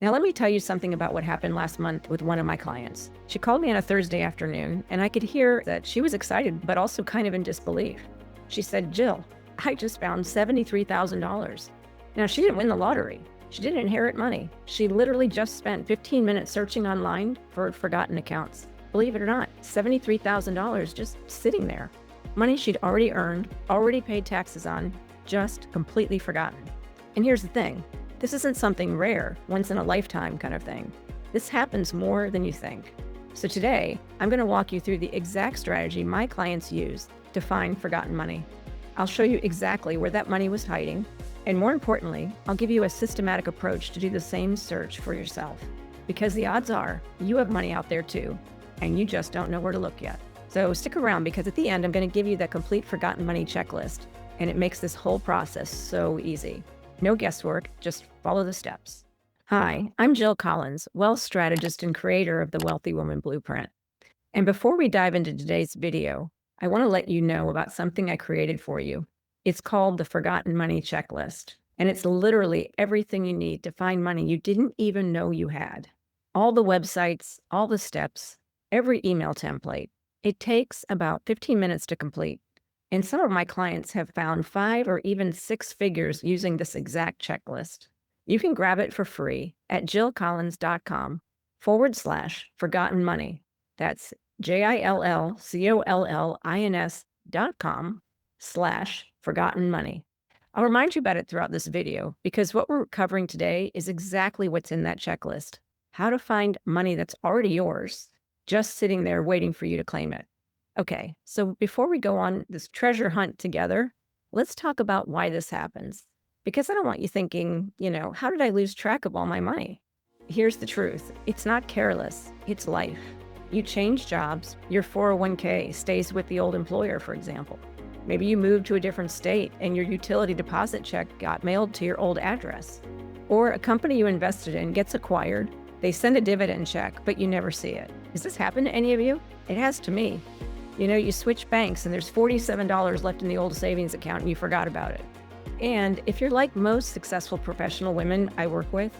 Now, let me tell you something about what happened last month with one of my clients. She called me on a Thursday afternoon, and I could hear that she was excited, but also kind of in disbelief. She said, "Jill, I just found $73,000. Now, she didn't win the lottery. She didn't inherit money. She literally just spent 15 minutes searching online for forgotten accounts. Believe it or not, $73,000 just sitting there. Money she'd already earned, already paid taxes on, just completely forgotten. And here's the thing. This isn't something rare, once in a lifetime kind of thing. This happens more than you think. So today, I'm going to walk you through the exact strategy my clients use to find forgotten money. I'll show you exactly where that money was hiding, and more importantly, I'll give you a systematic approach to do the same search for yourself. Because the odds are you have money out there too, and you just don't know where to look yet. So stick around, because at the end, I'm going to give you that complete forgotten money checklist, and it makes this whole process so easy. No guesswork, just follow the steps. Hi, I'm Jill Collins, wealth strategist and creator of the Wealthy Woman Blueprint. And before we dive into today's video, I want to let you know about something I created for you. It's called the Forgotten Money Checklist, and it's literally everything you need to find money you didn't even know you had. All the websites, all the steps, every email template. It takes about 15 minutes to complete. And some of my clients have found 5 or even 6 figures using this exact checklist. You can grab it for free at jillcollins.com/forgotten money. That's JILLCOLLINS.com/forgotten money. I'll remind you about it throughout this video, because what we're covering today is exactly what's in that checklist. How to find money that's already yours, just sitting there waiting for you to claim it. Okay, so before we go on this treasure hunt together, let's talk about why this happens. Because I don't want you thinking, how did I lose track of all my money? Here's the truth. It's not careless, it's life. You change jobs, your 401k stays with the old employer, for example. Maybe you moved to a different state and your utility deposit check got mailed to your old address. Or a company you invested in gets acquired, they send a dividend check, but you never see it. Has this happened to any of you? It has to me. You switch banks and there's $47 left in the old savings account and you forgot about it. And if you're like most successful professional women I work with,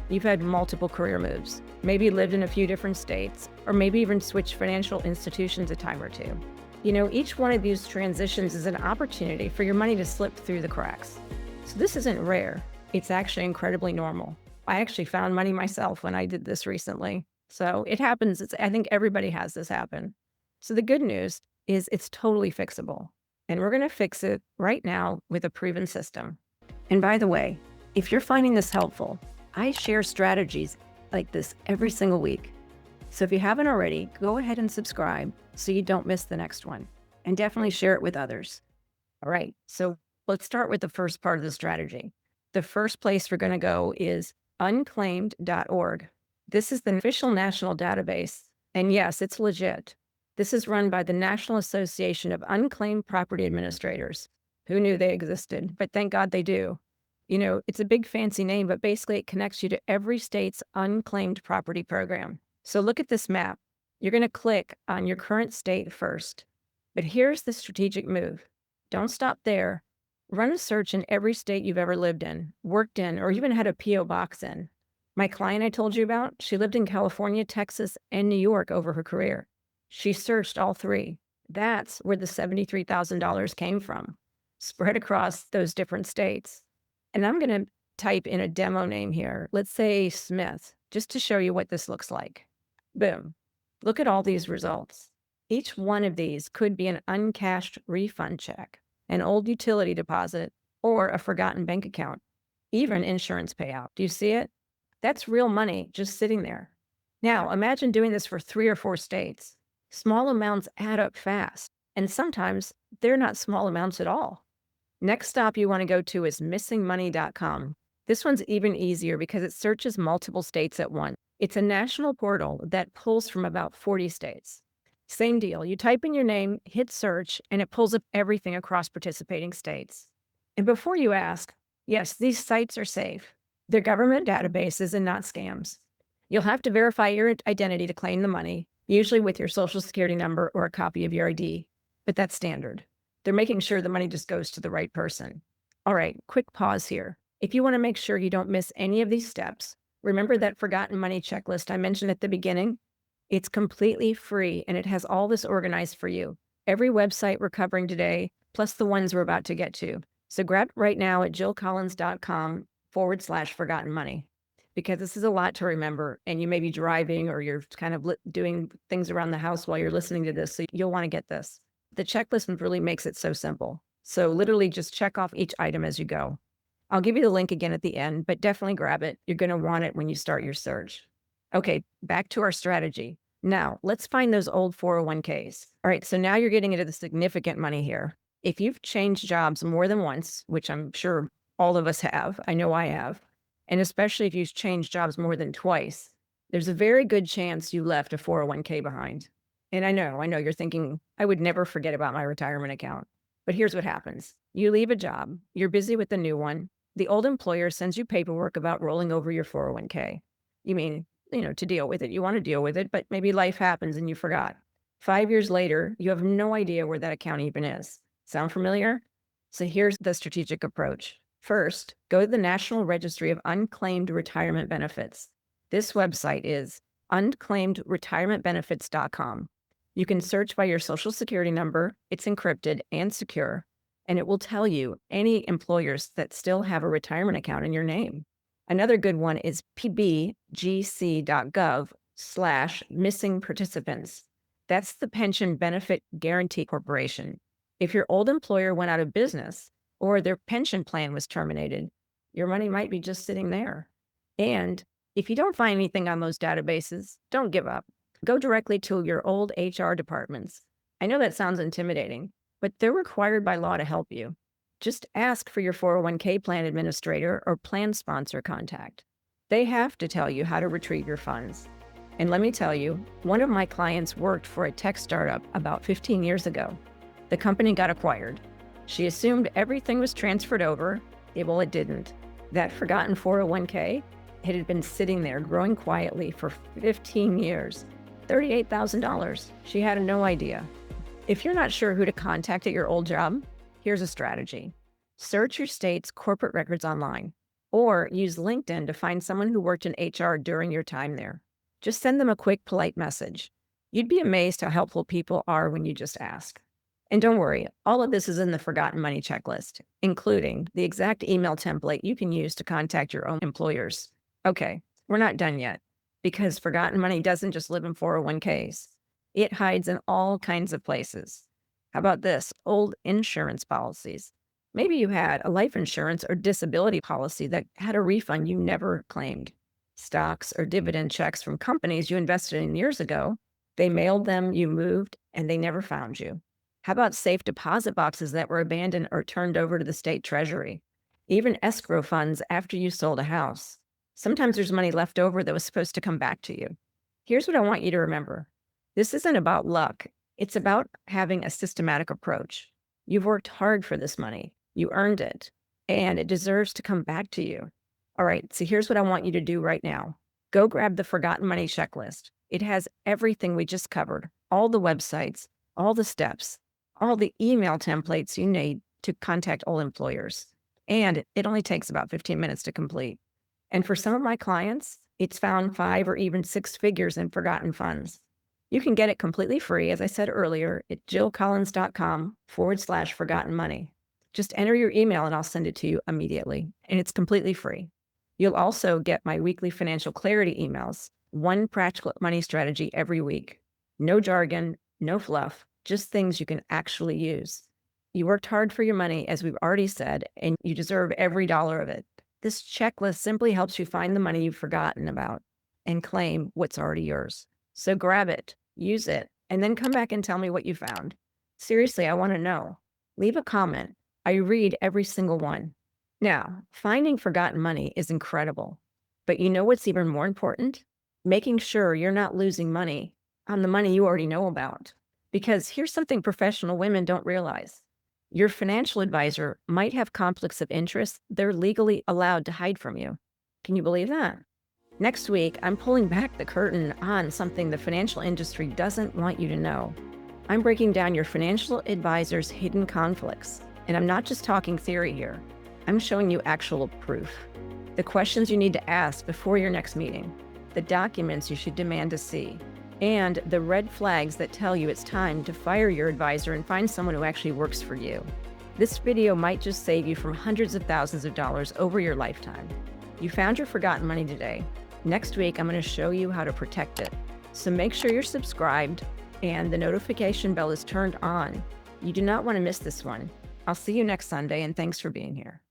you've had multiple career moves, maybe lived in a few different states, or maybe even switched financial institutions a time or two. Each one of these transitions is an opportunity for your money to slip through the cracks. So this isn't rare. It's actually incredibly normal. I actually found money myself when I did this recently. So it happens. I think everybody has this happen. So the good news is it's totally fixable. And we're going to fix it right now with a proven system. And by the way, if you're finding this helpful, I share strategies like this every single week. So if you haven't already, go ahead and subscribe so you don't miss the next one. And definitely share it with others. All right, so let's start with the first part of the strategy. The first place we're going to go is unclaimed.org. This is the official national database. And yes, it's legit. This is run by the National Association of Unclaimed Property Administrators. Who knew they existed? But thank God they do. It's a big fancy name, but basically it connects you to every state's unclaimed property program. So look at this map. You're going to click on your current state first. But here's the strategic move. Don't stop there. Run a search in every state you've ever lived in, worked in, or even had a P.O. box in. My client I told you about, she lived in California, Texas, and New York over her career. She searched all 3. That's where the $73,000 came from, spread across those different states. And I'm going to type in a demo name here. Let's say Smith, just to show you what this looks like. Boom. Look at all these results. Each one of these could be an uncashed refund check, an old utility deposit, or a forgotten bank account, even insurance payout. Do you see it? That's real money just sitting there. Now, imagine doing this for 3 or 4 states. Small amounts add up fast, and sometimes they're not small amounts at all. Next stop you want to go to is missingmoney.com. This one's even easier because it searches multiple states at once. It's a national portal that pulls from about 40 states. Same deal. You type in your name, hit search, and it pulls up everything across participating states. And before you ask, yes, these sites are safe. They're government databases and not scams. You'll have to verify your identity to claim the money, usually with your social security number or a copy of your ID, but that's standard. They're making sure the money just goes to the right person. All right, quick pause here. If you want to make sure you don't miss any of these steps, Remember that forgotten money checklist I mentioned at the beginning? It's completely free and it has all this organized for you. Every website we're covering today, plus the ones we're about to get to. So grab it right now at jillcollins.com/forgotten money, because this is a lot to remember. And you may be driving or you're kind of doing things around the house while you're listening to this. So you'll want to get this. The checklist really makes it so simple. So literally just check off each item as you go. I'll give you the link again at the end, but definitely grab it. You're going to want it when you start your search. Okay, back to our strategy. Now, let's find those old 401ks. All right, so now you're getting into the significant money here. If you've changed jobs more than once, which I'm sure all of us have, I know I have, and especially if you've changed jobs more than twice, there's a very good chance you left a 401k behind. And I know you're thinking, I would never forget about my retirement account. But here's what happens. You leave a job, you're busy with the new one. The old employer sends you paperwork about rolling over your 401k. You mean, to deal with it. You want to deal with it, but maybe life happens and you forgot. 5 years later, you have no idea where that account even is. Sound familiar? So here's the strategic approach. First, go to the National Registry of Unclaimed Retirement Benefits. This website is unclaimedretirementbenefits.com. You can search by your Social Security number. It's encrypted and secure, and it will tell you any employers that still have a retirement account in your name. Another good one is pbgc.gov/missing participants. That's the Pension Benefit Guaranty Corporation. If your old employer went out of business or their pension plan was terminated, your money might be just sitting there. And if you don't find anything on those databases, don't give up. Go directly to your old HR departments. I know that sounds intimidating, but they're required by law to help you. Just ask for your 401k plan administrator or plan sponsor contact. They have to tell you how to retrieve your funds. And let me tell you, one of my clients worked for a tech startup about 15 years ago. The company got acquired. She assumed everything was transferred over. Well, it didn't. That forgotten 401k, it had been sitting there growing quietly for 15 years. $38,000. She had no idea. If you're not sure who to contact at your old job, here's a strategy. Search your state's corporate records online, or use LinkedIn to find someone who worked in HR during your time there. Just send them a quick, polite message. You'd be amazed how helpful people are when you just ask. And don't worry, all of this is in the Forgotten Money checklist, including the exact email template you can use to contact your own employers. Okay, we're not done yet, because forgotten money doesn't just live in 401ks. It hides in all kinds of places. How about this? Old insurance policies. Maybe you had a life insurance or disability policy that had a refund you never claimed. Stocks or dividend checks from companies you invested in years ago. They mailed them, you moved, and they never found you. How about safe deposit boxes that were abandoned or turned over to the state treasury? Even escrow funds after you sold a house. Sometimes there's money left over that was supposed to come back to you. Here's what I want you to remember. This isn't about luck. It's about having a systematic approach. You've worked hard for this money. You earned it, and it deserves to come back to you. All right, so here's what I want you to do right now. Go grab the Forgotten Money checklist. It has everything we just covered, all the websites, all the steps, all the email templates you need to contact old employers. And it only takes about 15 minutes to complete. And for some of my clients, it's found 5 or even 6 figures in forgotten funds. You can get it completely free, as I said earlier, at jillcollins.com/forgotten money. Just enter your email and I'll send it to you immediately. And it's completely free. You'll also get my weekly financial clarity emails, one practical money strategy every week. No jargon, no fluff, just things you can actually use. You worked hard for your money, as we've already said, and you deserve every dollar of it. This checklist simply helps you find the money you've forgotten about and claim what's already yours. So grab it, use it, and then come back and tell me what you found. Seriously, I want to know. Leave a comment. I read every single one. Now, finding forgotten money is incredible, but you know what's even more important? Making sure you're not losing money on the money you already know about. Because here's something professional women don't realize. Your financial advisor might have conflicts of interest they're legally allowed to hide from you. Can you believe that? Next week, I'm pulling back the curtain on something the financial industry doesn't want you to know. I'm breaking down your financial advisor's hidden conflicts. And I'm not just talking theory here. I'm showing you actual proof. the questions you need to ask before your next meeting, the documents you should demand to see, and the red flags that tell you it's time to fire your advisor and find someone who actually works for you. This video might just save you from hundreds of thousands of dollars over your lifetime. You found your forgotten money today. Next week, I'm going to show you how to protect it. So make sure you're subscribed and the notification bell is turned on. You do not want to miss this one. I'll see you next Sunday, and thanks for being here.